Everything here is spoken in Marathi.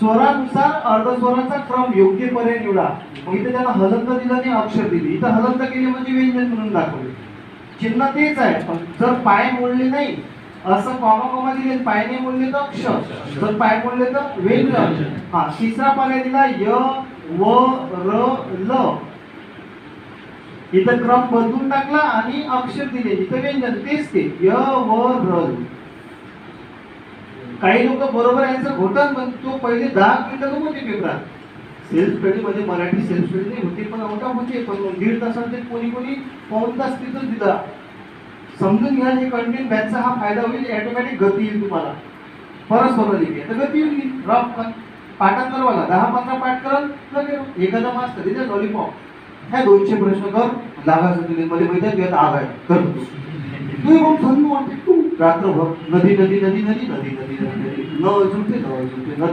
स्वरानुसार अर्धस्वराचा क्रम योग्य पर्याय निवडा. मग इथे त्याला हलंत दिलं आणि अक्षर दिली. इथं हलंत केली म्हणजे व्यंजन म्हणून दाखवले. चिन्ह तेच आहे, पण जर पाय मोडले नाही असं कॉमा कॉमा दिले, पाय नाही मोडले तर अक्षर, जर पाय मोडले तर व्यंजन. हा तिसरा पर्याय दिला य व र ल. इथं क्रम बदलून टाकला आणि अक्षर दिले, इथं व्यंजन तेच ते य व र. काही लोक बरोबर यायचं घोटन, पण तो पहिले 10 मिनिटं होते पेपरात. सेल्फ स्टडी मध्ये मराठी सेल्फ स्टडी नाही होते, पण आवडा होते. पण 1.5 तासात ते कोणी कोणी पाऊण तास तिथं दिला. समजून घ्या, हे कंटेंट बॅचचा हा फायदा होईल. ऑटोमॅटिक गती येईल तुम्हाला. परत स्वतः लिहिली तर गती येईल. रॉक पाठांतर वाला 10-15 पाठ करल लगेच एखादा मास्टर दिले लॉलीपॉप. ह्या 200 प्रश्न कर लागायचं तुला मध्ये मैदान घेत आगाय करतो तू मग थंड वाटते तू रात्रभर नदी नदी नदी नदी नदी नदी नदी नदी न झुलते नदी